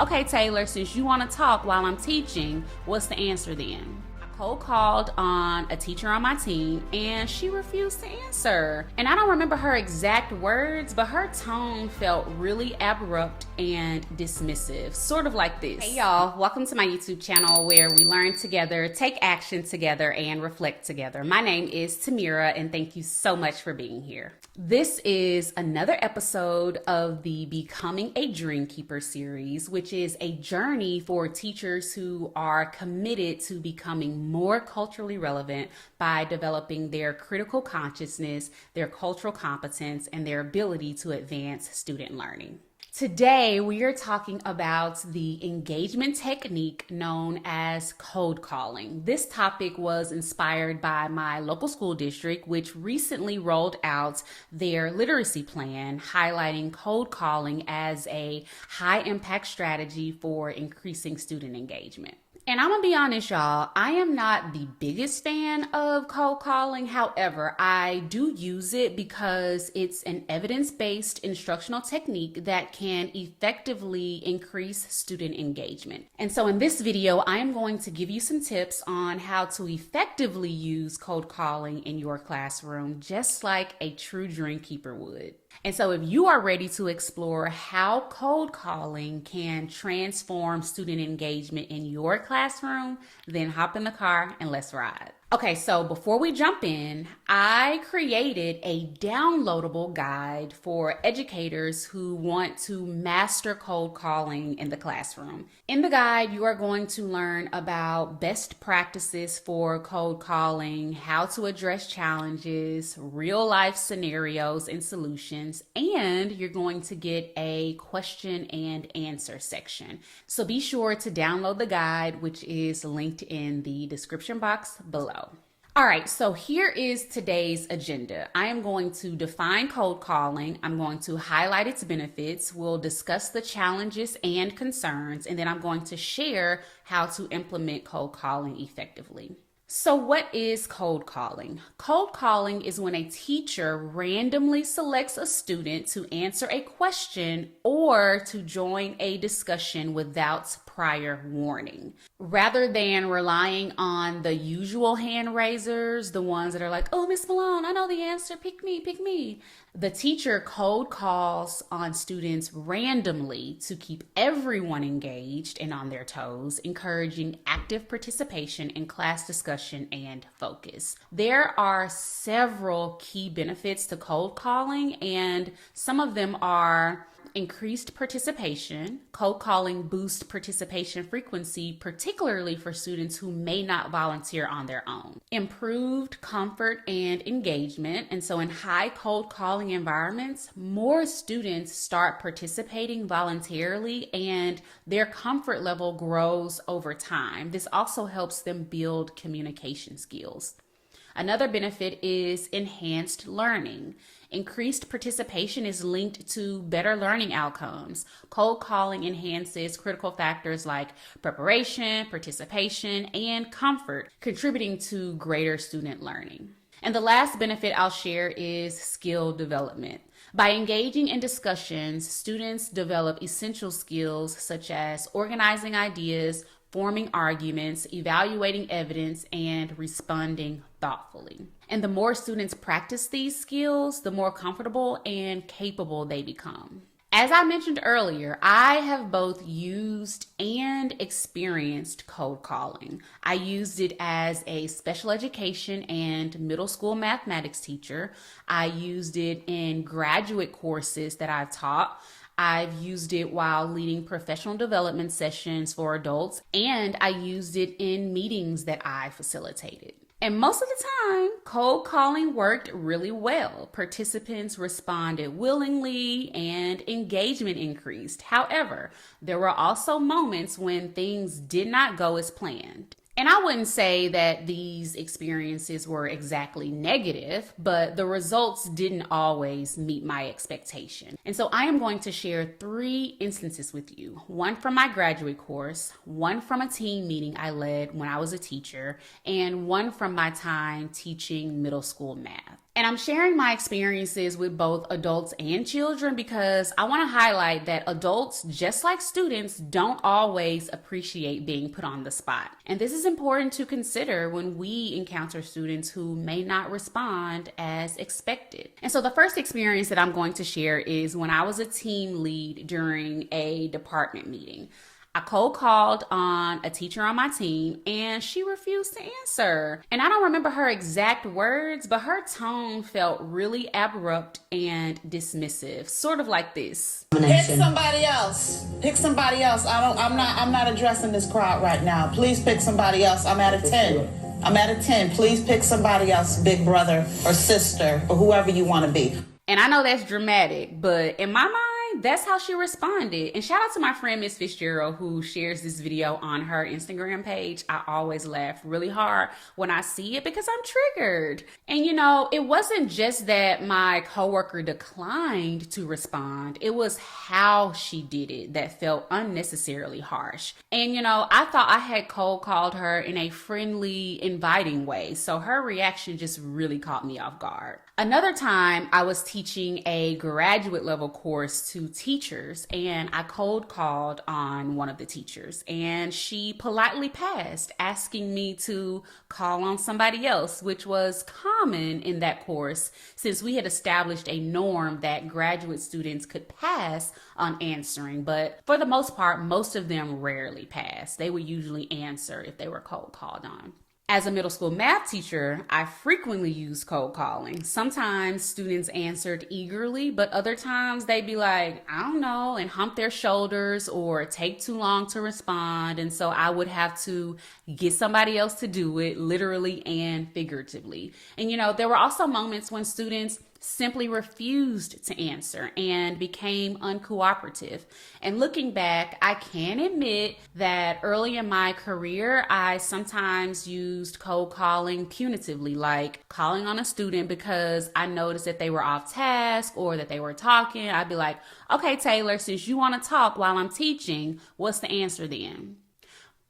Okay, Taylor, since you want to talk while I'm teaching, what's the answer then? Cold called on a teacher on my team and she refused to answer. And I don't remember her exact words, but her tone felt really abrupt and dismissive, sort of like this. Hey y'all, welcome to my YouTube channel where we learn together, take action together, and reflect together. My name is Tamira and thank you so much for being here. This is another episode of the Becoming a DreamKeeper series, which is a journey for teachers who are committed to becoming more culturally relevant by developing their critical consciousness, their cultural competence, and their ability to advance student learning. Today, we are talking about the engagement technique known as cold calling. This topic was inspired by my local school district, which recently rolled out their literacy plan, highlighting cold calling as a high impact strategy for increasing student engagement. And I'm gonna be honest, y'all, I am not the biggest fan of cold calling. However, I do use it because it's an evidence-based instructional technique that can effectively increase student engagement. And so in this video, I am going to give you some tips on how to effectively use cold calling in your classroom, just like a true DreamKeeper would. And so if you are ready to explore how cold calling can transform student engagement in your classroom, then hop in the car and let's ride. Okay, so before we jump in, I created a downloadable guide for educators who want to master cold calling in the classroom. In the guide, you are going to learn about best practices for cold calling, how to address challenges, real life scenarios and solutions, and you're going to get a question and answer section. So be sure to download the guide, which is linked in the description box below. All right, so here is today's agenda. I am going to define cold calling. I'm going to highlight its benefits. We'll discuss the challenges and concerns, and then I'm going to share how to implement cold calling effectively. So what is cold calling? Cold calling is when a teacher randomly selects a student to answer a question or to join a discussion without prior warning. Rather than relying on the usual hand raisers, the ones that are like, oh, Miss Malone, I know the answer, pick me, pick me. The teacher cold calls on students randomly to keep everyone engaged and on their toes, encouraging active participation in class discussion and focus. There are several key benefits to cold calling, and some of them are increased participation. Cold calling boosts participation frequency, particularly for students who may not volunteer on their own. Improved comfort and engagement. And so in high cold calling environments, more students start participating voluntarily and their comfort level grows over time. This also helps them build communication skills. Another benefit is enhanced learning. Increased participation is linked to better learning outcomes. Cold calling enhances critical factors like preparation, participation, and comfort, contributing to greater student learning. And the last benefit I'll share is skill development. By engaging in discussions, students develop essential skills such as organizing ideas, forming arguments, evaluating evidence, and responding thoughtfully. And the more students practice these skills, the more comfortable and capable they become. As I mentioned earlier, I have both used and experienced cold calling. I used it as a special education and middle school mathematics teacher. I used it in graduate courses that I've taught. I've used it while leading professional development sessions for adults, and I used it in meetings that I facilitated. And most of the time, cold calling worked really well. Participants responded willingly and engagement increased. However, there were also moments when things did not go as planned. And I wouldn't say that these experiences were exactly negative, but the results didn't always meet my expectation. And so I am going to share 3 instances with you. One from my graduate course, one from a team meeting I led when I was a teacher, and one from my time teaching middle school math. And I'm sharing my experiences with both adults and children because I want to highlight that adults, just like students, don't always appreciate being put on the spot. And this is important to consider when we encounter students who may not respond as expected. And so the first experience that I'm going to share is when I was a team lead during a department meeting. I cold called on a teacher on my team and she refused to answer. And I don't remember her exact words, but her tone felt really abrupt and dismissive, sort of like this. Pick somebody else. Pick somebody else. I'm not addressing this crowd right now. Please pick somebody else. I'm at a 10. I'm at a 10. Please pick somebody else, big brother or sister or whoever you want to be. And I know that's dramatic, but in my mind, that's how she responded. And shout out to my friend Miss Fitzgerald who shares this video on her Instagram page. I always laugh really hard when I see it because I'm triggered. And you know, it wasn't just that my coworker declined to respond. It was how she did it that felt unnecessarily harsh. And you know, I thought I had cold called her in a friendly, inviting way. So her reaction just really caught me off guard. Another time I was teaching a graduate level course to teachers and I cold called on one of the teachers and she politely passed, asking me to call on somebody else, which was common in that course since we had established a norm that graduate students could pass on answering. But for the most part, most of them rarely passed. They would usually answer if they were cold called on. As a middle school math teacher, I frequently used cold calling. Sometimes students answered eagerly, but other times they'd be like, I don't know, and hump their shoulders or take too long to respond. And so I would have to get somebody else to do it, literally and figuratively. And you know, there were also moments when students simply refused to answer and became uncooperative. And looking back, I can admit that early in my career, I sometimes used cold calling punitively, like calling on a student because I noticed that they were off task or that they were talking. I'd be like, okay, Taylor, since you want to talk while I'm teaching, what's the answer then?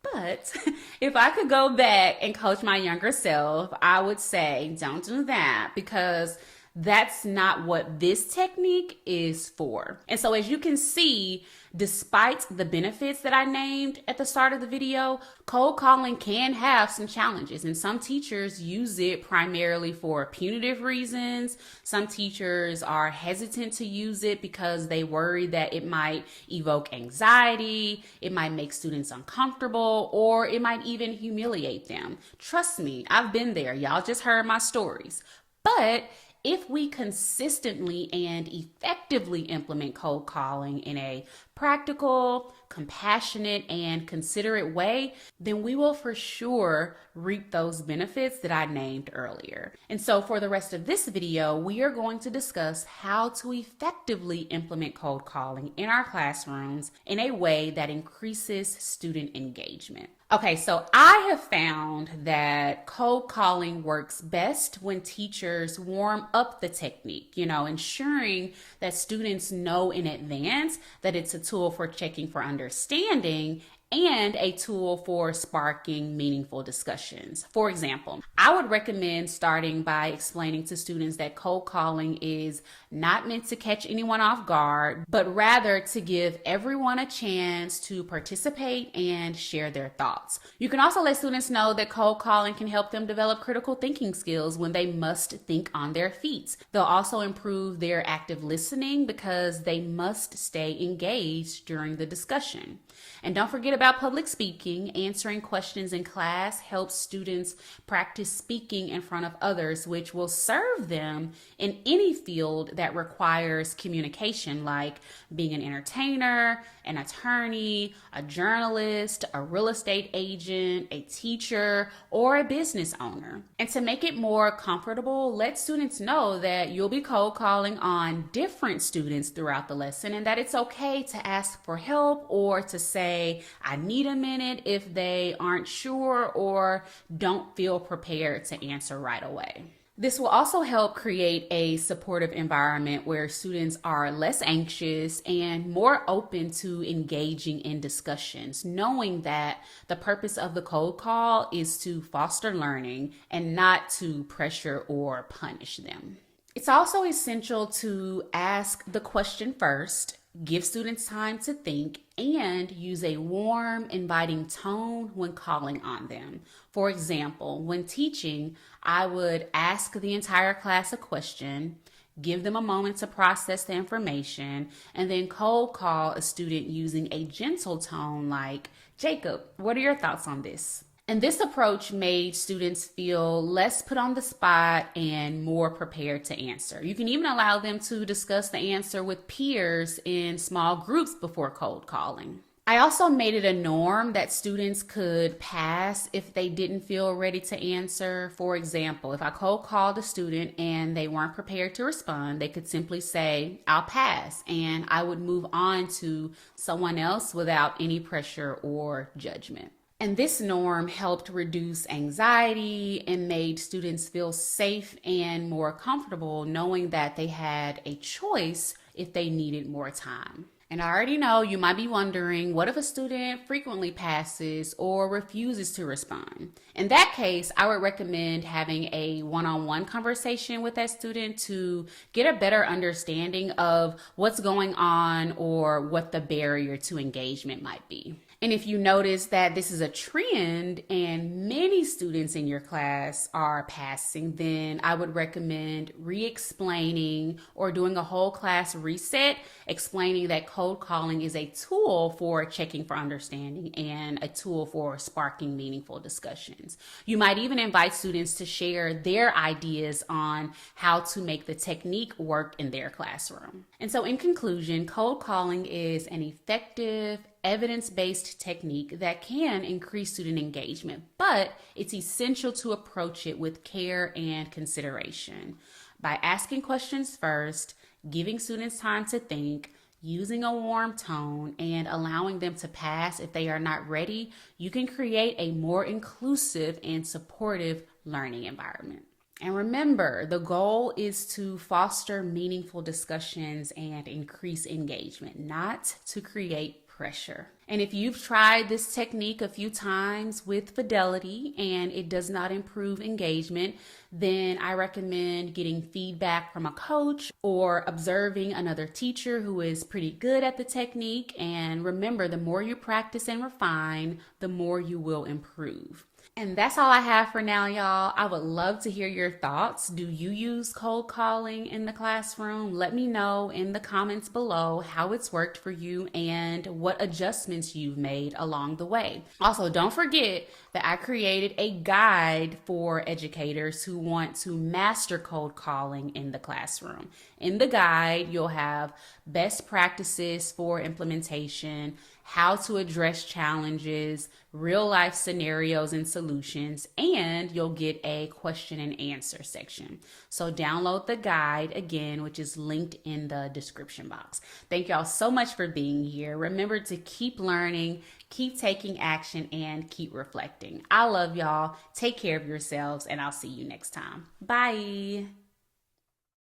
But if I could go back and coach my younger self, I would say, don't do that because that's not what this technique is for. And so as you can see, despite the benefits that I named at the start of the video, cold calling can have some challenges, and some teachers use it primarily for punitive reasons. Some teachers are hesitant to use it because they worry that it might evoke anxiety, it might make students uncomfortable, or it might even humiliate them. Trust me, I've been there. Y'all just heard my stories. But if we consistently and effectively implement cold calling in a practical, compassionate, and considerate way, then we will for sure reap those benefits that I named earlier. And so for the rest of this video, we are going to discuss how to effectively implement cold calling in our classrooms in a way that increases student engagement. Okay, so I have found that cold calling works best when teachers warm up the technique, ensuring that students know in advance that it's a tool for checking for understanding and a tool for sparking meaningful discussions. For example, I would recommend starting by explaining to students that cold calling is not meant to catch anyone off guard, but rather to give everyone a chance to participate and share their thoughts. You can also let students know that cold calling can help them develop critical thinking skills when they must think on their feet. They'll also improve their active listening because they must stay engaged during the discussion. And don't forget about public speaking. Answering questions in class helps students practice speaking in front of others, which will serve them in any field that requires communication, like being an entertainer, an attorney, a journalist, a real estate agent, a teacher, or a business owner. And to make it more comfortable, let students know that you'll be cold calling on different students throughout the lesson and that it's okay to ask for help or to say, I need a minute if they aren't sure or don't feel prepared to answer right away. This will also help create a supportive environment where students are less anxious and more open to engaging in discussions, knowing that the purpose of the code call is to foster learning and not to pressure or punish them. It's also essential to ask the question first, give students time to think, and use a warm, inviting tone when calling on them. For example, when teaching, I would ask the entire class a question, give them a moment to process the information, and then cold call a student using a gentle tone like, "Jacob, what are your thoughts on this?" And this approach made students feel less put on the spot and more prepared to answer. You can even allow them to discuss the answer with peers in small groups before cold calling. I also made it a norm that students could pass if they didn't feel ready to answer. For example, if I cold called a student and they weren't prepared to respond, they could simply say, "I'll pass," and I would move on to someone else without any pressure or judgment. And this norm helped reduce anxiety and made students feel safe and more comfortable knowing that they had a choice if they needed more time. And I already know you might be wondering, what if a student frequently passes or refuses to respond? In that case, I would recommend having a one-on-one conversation with that student to get a better understanding of what's going on or what the barrier to engagement might be. And if you notice that this is a trend and many students in your class are passing, then I would recommend re-explaining or doing a whole class reset, explaining that code calling is a tool for checking for understanding and a tool for sparking meaningful discussions. You might even invite students to share their ideas on how to make the technique work in their classroom. And so in conclusion, code calling is an effective, evidence-based technique that can increase student engagement, but it's essential to approach it with care and consideration. By asking questions first, giving students time to think, using a warm tone, and allowing them to pass if they are not ready, you can create a more inclusive and supportive learning environment. And remember, the goal is to foster meaningful discussions and increase engagement, not to create pressure. And if you've tried this technique a few times with fidelity and it does not improve engagement, then I recommend getting feedback from a coach or observing another teacher who is pretty good at the technique. And remember, the more you practice and refine, the more you will improve. And that's all I have for now, y'all. I would love to hear your thoughts. Do you use cold calling in the classroom? Let me know in the comments below how it's worked for you and what adjustments you've made along the way. Also, don't forget that I created a guide for educators who want to master cold calling in the classroom. In the guide, you'll have best practices for implementation, how to address challenges, real life scenarios and solutions, and you'll get a question and answer section. So download the guide again, which is linked in the description box. Thank y'all so much for being here. Remember to keep learning, keep taking action, and keep reflecting. I love y'all. Take care of yourselves, and I'll see you next time. Bye.